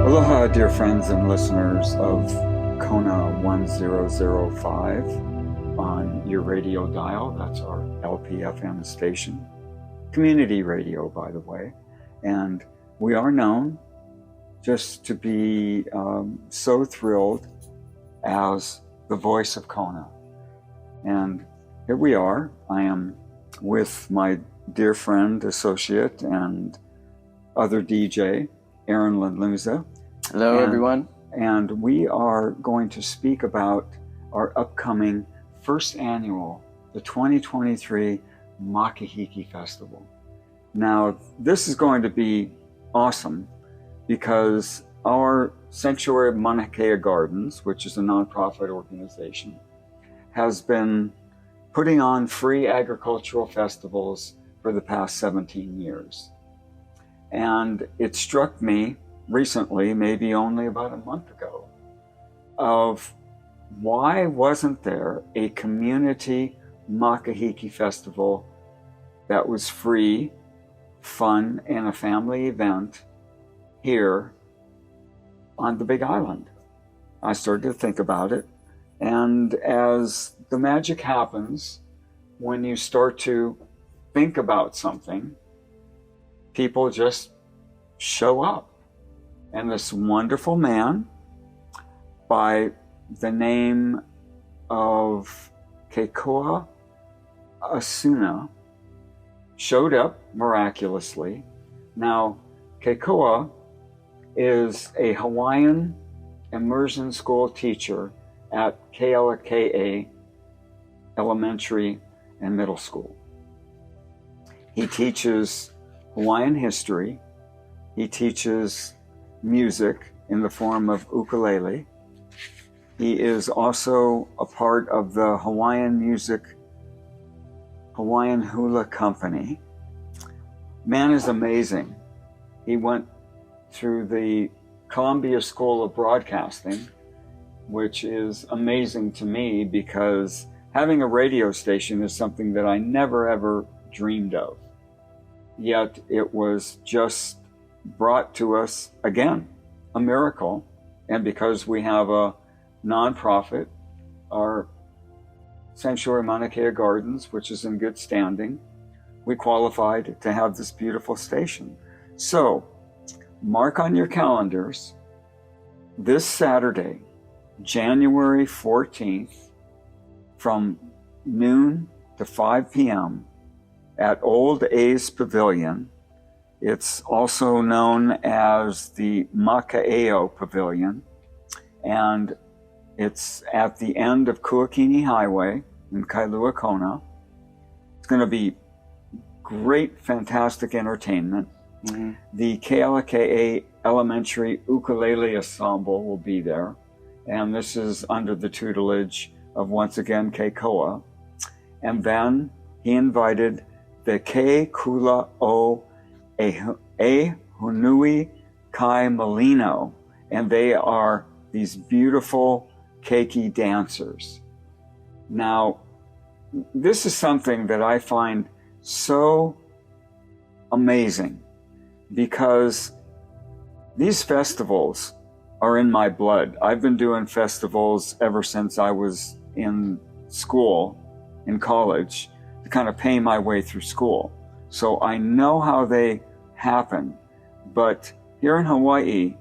Aloha, dear friends and listeners of Kona 1005 on your radio dial. That's our LPFM station. Community radio, by the way. And we are known just to be so thrilled as the voice of Kona. And here we are. I am with my dear friend, associate, and other DJ, Lanuza. Hello, everyone. And we are going to speak about our upcoming first annual, the 2023 Makahiki Festival. Now, this is going to be awesome because our Sanctuary of Mauna Kea Gardens, which is a nonprofit organization, has been putting on free agricultural festivals for the past 17 years. And it struck me recently, maybe only about a month ago, of why wasn't there a community Makahiki festival that was free, fun, and a family event here on the Big Island? I started to think about it, and as the magic happens, when you start to think about something, people just show up. And this wonderful man by the name of Keikoa Asuna showed up miraculously. Now, Keikoa is a Hawaiian immersion school teacher at Kailua-Kona Elementary and Middle School. He teaches Hawaiian history. He teaches music in the form of ukulele. He is also a part of the Hawaiian Hula Company. Man is amazing. He went through the Columbia School of Broadcasting, which is amazing to me because having a radio station is something that I never ever dreamed of. Yet it was just brought to us again, a miracle. And because we have a nonprofit, our Sanctuary Mauna Kea Gardens, which is in good standing, we qualified to have this beautiful station. So mark on your calendars this Saturday, January 14th, from noon to 5 p.m. at Old A's Pavilion. It's also known as the Maka'eo Pavilion, and it's at the end of Kuakini Highway in Kailua-Kona. It's going to be great, fantastic entertainment. Mm-hmm. The Kailua-Kona Elementary Ukulele Ensemble will be there, and this is under the tutelage of, once again, Keikoa. And then he invited the Ke Kula o E Hunui Kai Malino, and they are these beautiful keiki dancers. Now, this is something that I find so amazing because these festivals are in my blood. I've been doing festivals ever since I was in school, in college, to kind of pay my way through school. So I know how they happen. But here in Hawaii,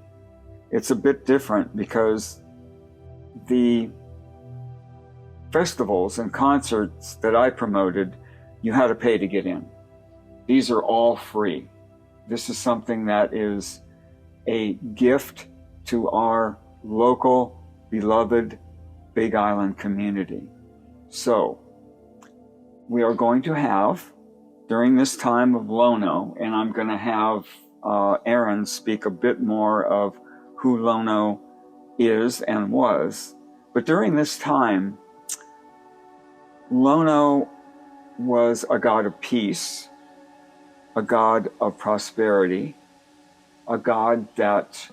it's a bit different because the festivals and concerts that I promoted, you had to pay to get in. These are all free. This is something that is a gift to our local, beloved Big Island community. So we are going to have, during this time of Lono, and I'm going to have Aaron speak a bit more of who Lono is and was. But during this time, Lono was a god of peace, a god of prosperity, a god that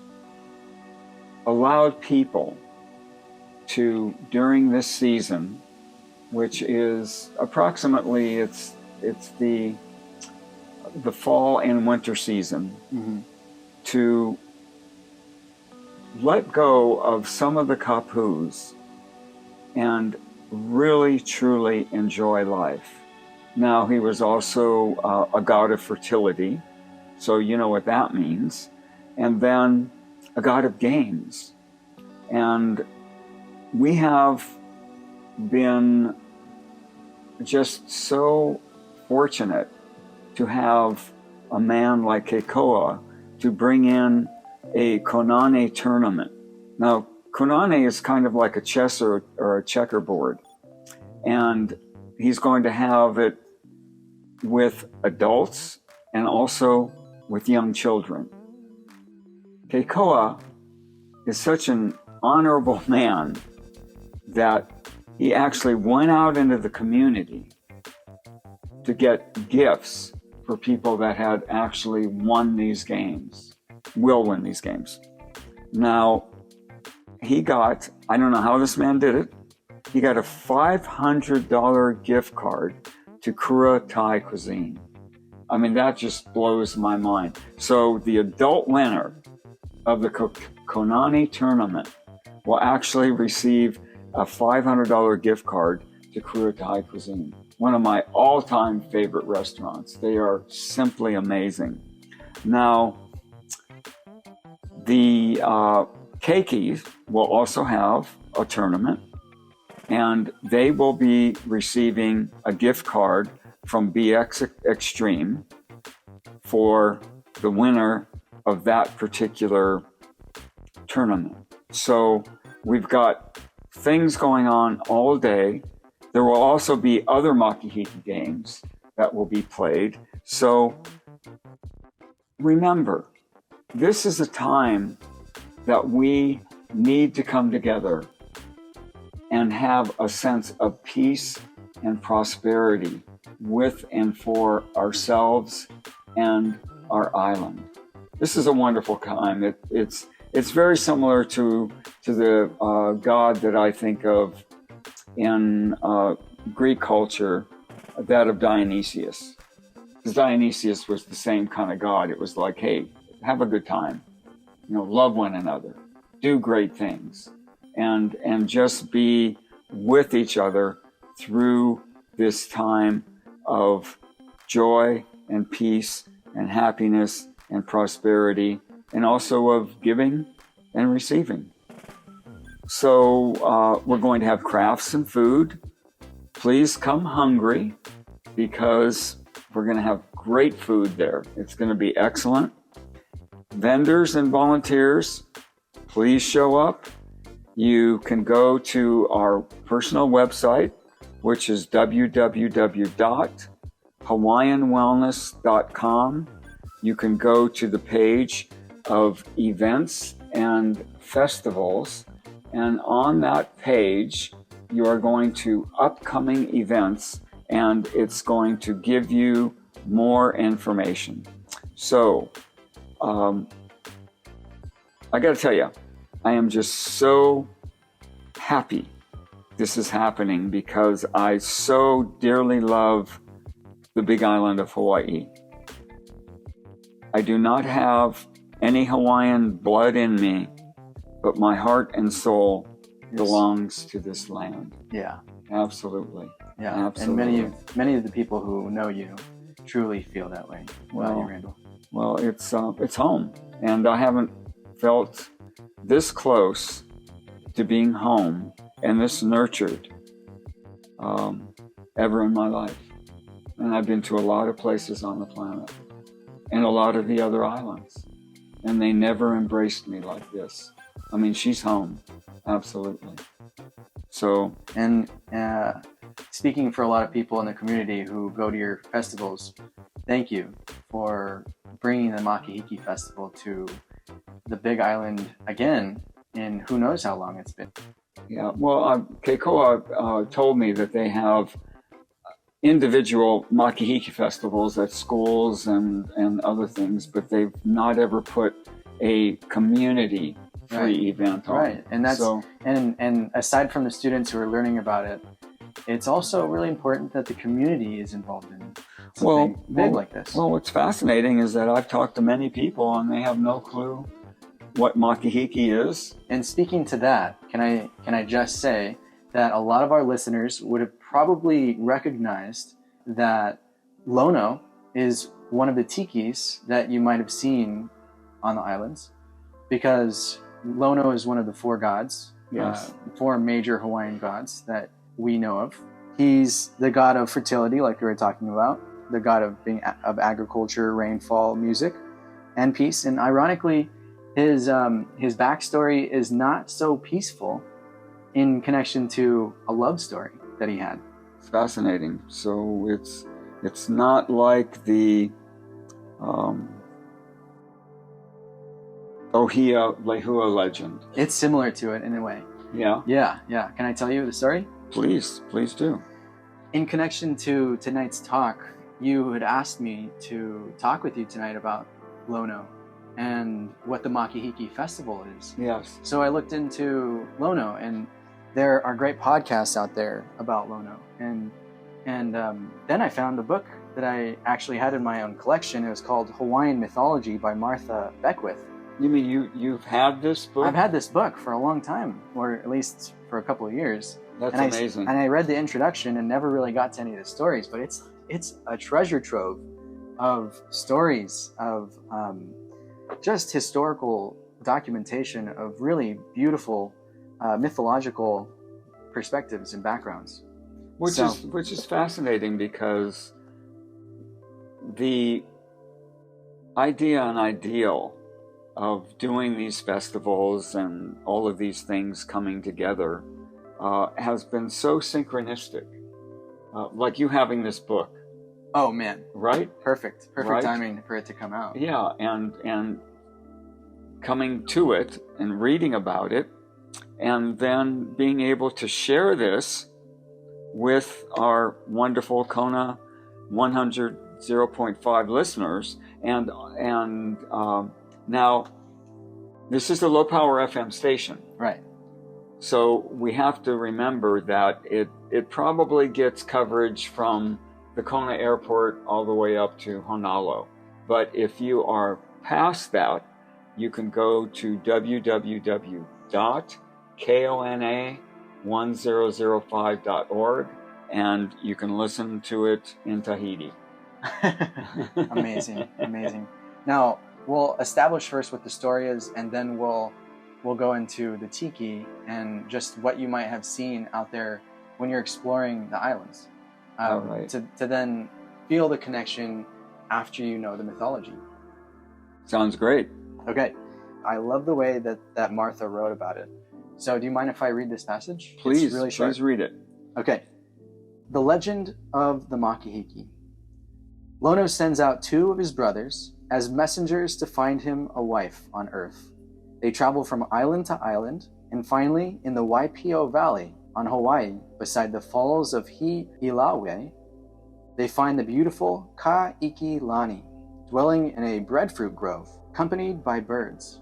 allowed people to, during this season, which is approximately, it's the fall and winter season, mm-hmm. to let go of some of the kapus and really, truly enjoy life. Now, he was also a god of fertility, so you know what that means. And then a god of games. And we have been just so fortunate to have a man like Keikoa to bring in a konane tournament. Now, konane is kind of like a chess or a checkerboard, and he's going to have it with adults and also with young children. Keikoa is such an honorable man that he actually went out into the community to get gifts for people that had actually won these games, will win these games. Now, he got, I don't know how this man did it, he got a $500 gift card to Kura Thai cuisine. I mean, that just blows my mind. So the adult winner of the Konani tournament will actually receive a $500 gift card to Kura Thai cuisine, one of my all-time favorite restaurants. They are simply amazing. Now, the Keikis will also have a tournament, and they will be receiving a gift card from BX Extreme for the winner of that particular tournament. So we've got things going on all day. There will also be other Makahiki games that will be played. So remember, this is a time that we need to come together and have a sense of peace and prosperity with and for ourselves and our island. This is a wonderful time. It's very similar to the god that I think of in Greek culture, that of Dionysius. Because Dionysius was the same kind of god. It was like, hey, have a good time, love one another, do great things, and just be with each other through this time of joy and peace and happiness and prosperity, and also of giving and receiving. So we're going to have crafts and food. Please come hungry, because we're going to have great food there. It's going to be excellent. Vendors and volunteers, please show up. You can go to our personal website, which is www.hawaiianwellness.com. You can go to the page of events and festivals, and on that page, you are going to upcoming events, and it's going to give you more information. So, I got to tell you, I am just so happy this is happening, because I so dearly love the big island of Hawaii. I do not have any Hawaiian blood in me, but my heart and soul belongs to this land. Yeah. Absolutely. Yeah. Absolutely. And many of the people who know you truly feel that way about you, Randyl. Well, it's home, and I haven't felt this close to being home and this nurtured ever in my life. And I've been to a lot of places on the planet and a lot of the other islands, and they never embraced me like this. I mean, she's home, absolutely. So, and speaking for a lot of people in the community who go to your festivals, thank you for bringing the Makahiki Festival to the Big Island again in who knows how long it's been. Yeah, well, Keikoa told me that they have individual Makahiki festivals at schools and other things, but they've not ever put a community free event on. Right, and that's and aside from the students who are learning about it, it's also really important that the community is involved in it. something big like this. Well, what's fascinating is that I've talked to many people and they have no clue what Makahiki is. And speaking to that, can I just say that a lot of our listeners would have probably recognized that Lono is one of the tikis that you might have seen on the islands, because Lono is one of the four gods, Yes. Four major Hawaiian gods that we know of. He's the god of fertility, like we were talking about, the god of agriculture, rainfall, music, and peace. And ironically, his backstory is not so peaceful in connection to a love story that he had. It's fascinating. So it's not like the Ohia Lehua legend. It's similar to it in a way. Yeah. Yeah. Can I tell you the story? Please do. In connection to tonight's talk, you had asked me to talk with you tonight about Lono and what the Makahiki festival is. Yes. So I looked into Lono, and there are great podcasts out there about Lono. And then I found a book that I actually had in my own collection. It was called Hawaiian Mythology by Martha Beckwith. You mean you've had this book? I've had this book for a long time, or at least for a couple of years. That's and amazing. I read the introduction and never really got to any of the stories, but it's a treasure trove of stories, of just historical documentation of really beautiful mythological perspectives and backgrounds. Which is fascinating, because the idea and ideal of doing these festivals and all of these things coming together has been so synchronistic. Like you having this book. Oh man. Right? Perfect Right? timing for it to come out. Yeah, and coming to it and reading about it, and then being able to share this with our wonderful Kona 100.5 listeners, and now this is a low power FM station, Right. so we have to remember that it probably gets coverage from the Kona airport all the way up to Honolulu. But if you are past that, you can go to www.kona1005.org and you can listen to it in Tahiti. Amazing. Now, we'll establish first what the story is, and then we'll go into the tiki and just what you might have seen out there when you're exploring the islands. All right. To then feel the connection after you know the mythology. Sounds great. Okay. I love the way that Martha wrote about it. So do you mind if I read this passage? Please, it's really short. please read it. Okay. The legend of the Makahiki. Lono sends out two of his brothers as messengers to find him a wife on Earth. They travel from island to island, and finally, in the Waipio Valley on Hawaii, beside the falls of Hi'ilawe, they find the beautiful Ka-iki-lani, dwelling in a breadfruit grove, accompanied by birds.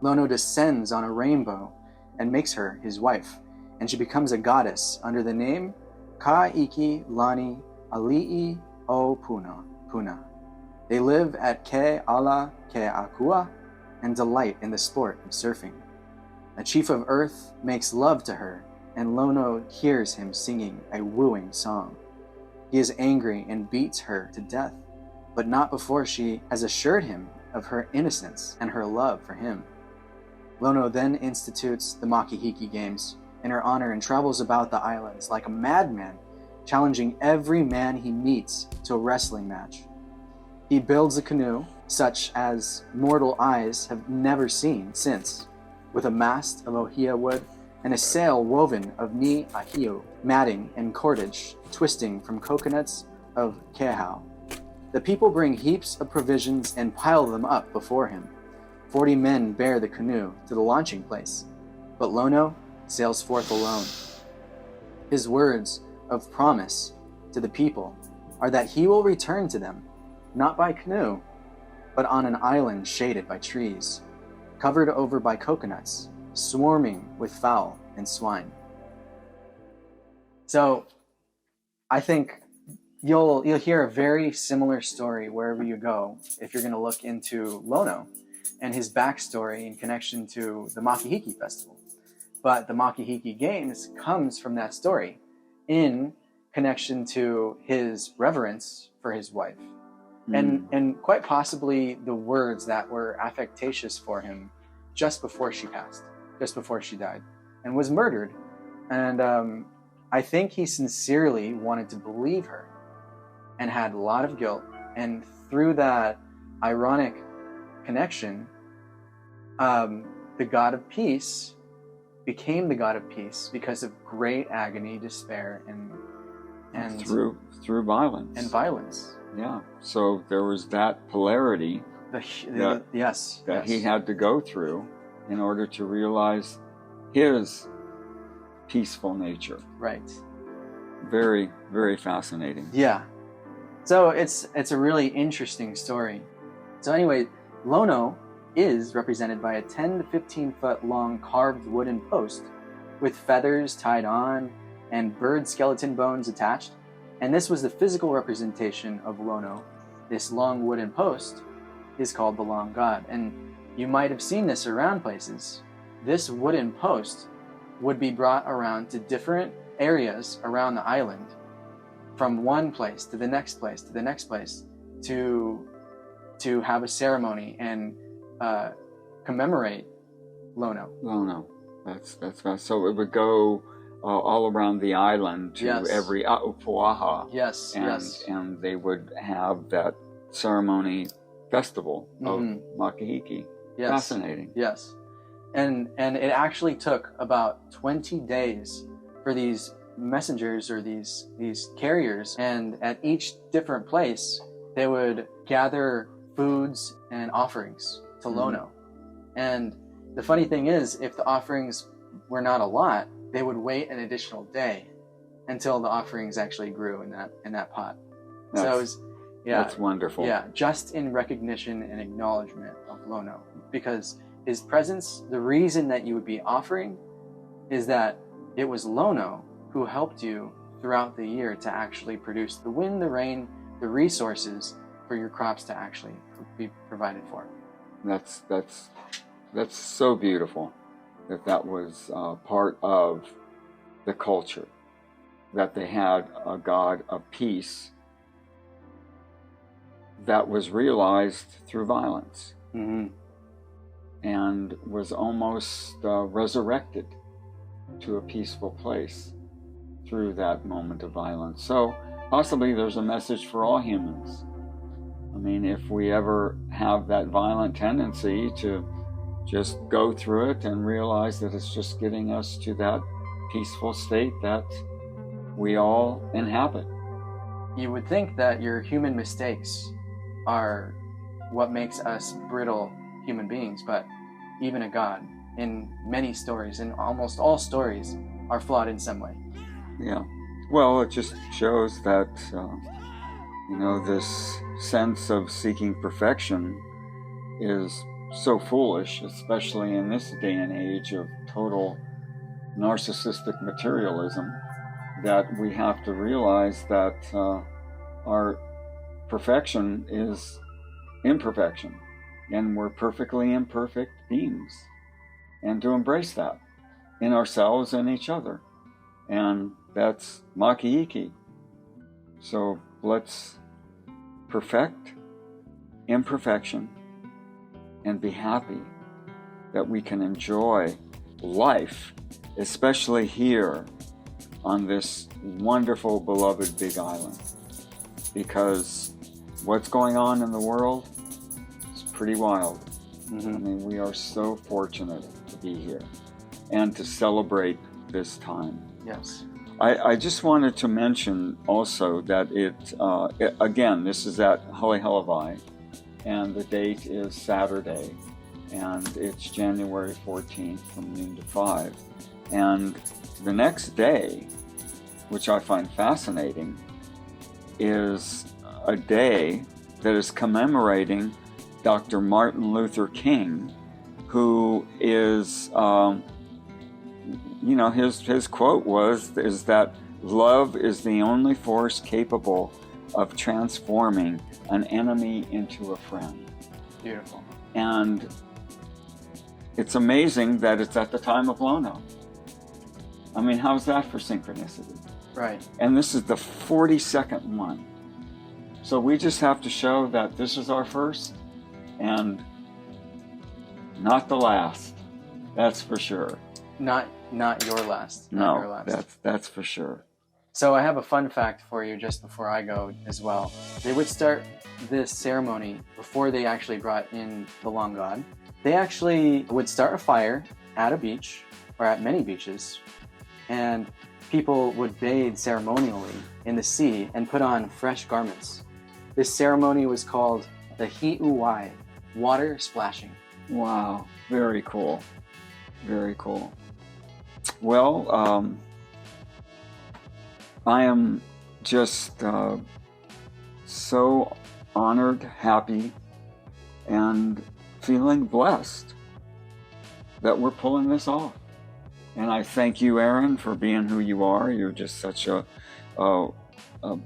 Lono descends on a rainbow and makes her his wife, and she becomes a goddess under the name Ka-iki-lani Ali'i o Puna. They live at Ke Ala Ke Akua and delight in the sport of surfing. A chief of earth makes love to her, and Lono hears him singing a wooing song. He is angry and beats her to death, but not before she has assured him of her innocence and her love for him. Lono then institutes the Makahiki Games in her honor and travels about the islands like a madman, challenging every man he meets to a wrestling match. He builds a canoe such as mortal eyes have never seen since, with a mast of ohia wood and a sail woven of ni ahiu, matting and cordage twisting from coconuts of kehau. The people bring heaps of provisions and pile them up before him. 40 men bear the canoe to the launching place, but Lono sails forth alone. His words of promise to the people are that he will return to them, not by canoe, but on an island shaded by trees, covered over by coconuts, swarming with fowl and swine. So I think you'll hear a very similar story wherever you go if you're going to look into Lono and his backstory in connection to the Makahiki festival. But the Makahiki Games comes from that story in connection to his reverence for his wife. And quite possibly the words that were affectatious for him just before she passed, just before she died, and was murdered. And I think he sincerely wanted to believe her and had a lot of guilt. And through that ironic connection, the God of peace became the God of peace because of great agony, despair, and through violence. And violence. Yeah. So there was that polarity Yes. He had to go through in order to realize his peaceful nature. Right. Very, very fascinating. Yeah. So it's a really interesting story. So anyway, Lono is represented by a 10 to 15 foot long carved wooden post with feathers tied on and bird skeleton bones attached. And this was the physical representation of Lono. This long wooden post is called the Long God. And you might have seen this around places. This wooden post would be brought around to different areas around the island, from one place to the next place to the next place, to have a ceremony and commemorate Lono. Lono. That's so it would go all around the island to every Aupuaha. Yes. And they would have that ceremony festival of Makahiki. Yes. Fascinating. Yes. And it actually took about 20 days for these messengers or these carriers, and at each different place they would gather foods and offerings to Lono. And the funny thing is, if the offerings were not a lot, they would wait an additional day until the offerings actually grew in that pot. That's wonderful. Yeah, just in recognition and acknowledgement of Lono, because his presence, the reason that you would be offering is that it was Lono who helped you throughout the year to actually produce the wind, the rain, the resources for your crops to actually be provided for. That's so beautiful that was part of the culture, that they had a God of peace that was realized through violence and was almost resurrected to a peaceful place through that moment of violence. So possibly there's a message for all humans. I mean, if we ever have that violent tendency to just go through it and realize that it's just getting us to that peaceful state that we all inhabit. You would think that your human mistakes are what makes us brittle human beings, but even a God, in many stories, in almost all stories, are flawed in some way. Yeah. Well, it just shows that, this sense of seeking perfection is so foolish, especially in this day and age of total narcissistic materialism, that we have to realize that our perfection is imperfection, and we're perfectly imperfect beings, and to embrace that in ourselves and each other. And that's Makahiki. So let's perfect imperfection and be happy that we can enjoy life, especially here on this wonderful, beloved Big Island. Because what's going on in the world is pretty wild. I mean, we are so fortunate to be here and to celebrate this time. Yes. I just wanted to mention also that again, this is at Hawaiian, and the date is Saturday, and it's January 14th from noon to 5. And the next day, which I find fascinating, is a day that is commemorating Dr. Martin Luther King, who is, his quote is that love is the only force capable of transforming an enemy into a friend. Beautiful. And it's amazing that it's at the time of Lono. I mean, how's that for synchronicity? Right. And this is the 42nd one. So we just have to show that this is our first and not the last. That's for sure. Not your last. Not your last. That's for sure. So I have a fun fact for you just before I go as well. They would start this ceremony before they actually brought in the long god. They actually would start a fire at a beach or at many beaches, and people would bathe ceremonially in the sea and put on fresh garments. This ceremony was called the Hi'uwai, water splashing. Wow, very cool. Very cool. Well, I am just so honored, happy, and feeling blessed that we're pulling this off. And I thank you, Aaron, for being who you are. You're just such a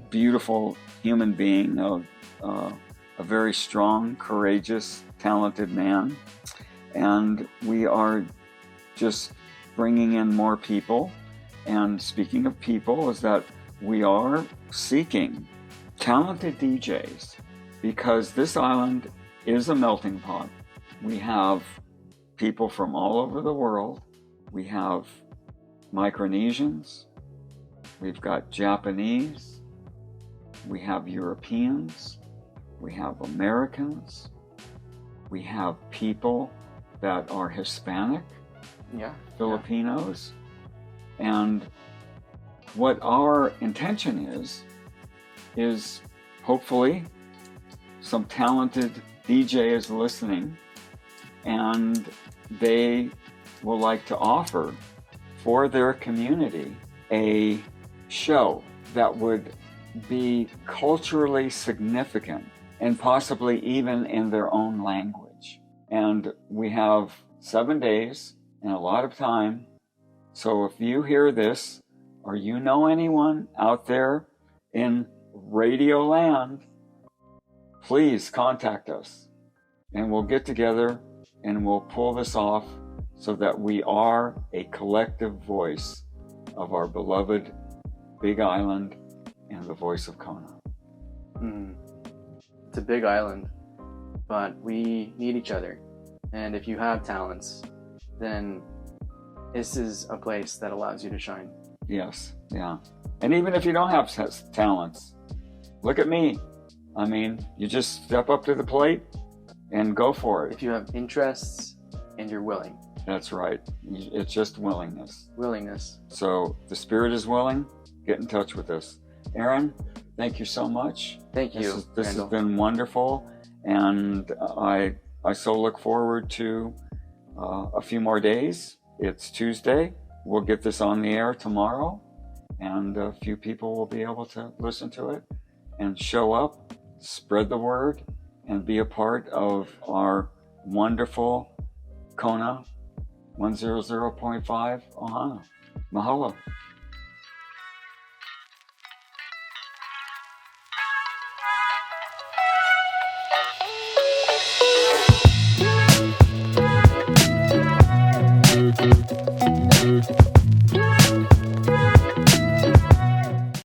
beautiful human being, a very strong, courageous, talented man. And we are just bringing in more people. And speaking of people, is that we are seeking talented DJs, because this island is a melting pot. We have people from all over the world. We have Micronesians, we've got Japanese, we have Europeans, we have Americans, we have people that are Hispanic, Filipinos. And what our intention is hopefully some talented DJ is listening, and they will like to offer for their community a show that would be culturally significant and possibly even in their own language. And we have 7 days and a lot of time. So if you hear this, or you know anyone out there in Radio Land, please contact us and we'll get together and we'll pull this off so that we are a collective voice of our beloved Big Island and the voice of Kona. It's a big island, but we need each other. And if you have talents, then this is a place that allows you to shine. Yes, yeah. And even if you don't have talents, look at me. I mean, you just step up to the plate and go for it. If you have interests and you're willing. That's right. It's just willingness. Willingness. So the spirit is willing. Get in touch with us. Aaron, thank you so much. Thank you. This has been wonderful. And I so look forward to a few more days. It's Tuesday. We'll get this on the air tomorrow, and a few people will be able to listen to it and show up, spread the word, and be a part of our wonderful Kona 100.5 Ohana. Mahalo.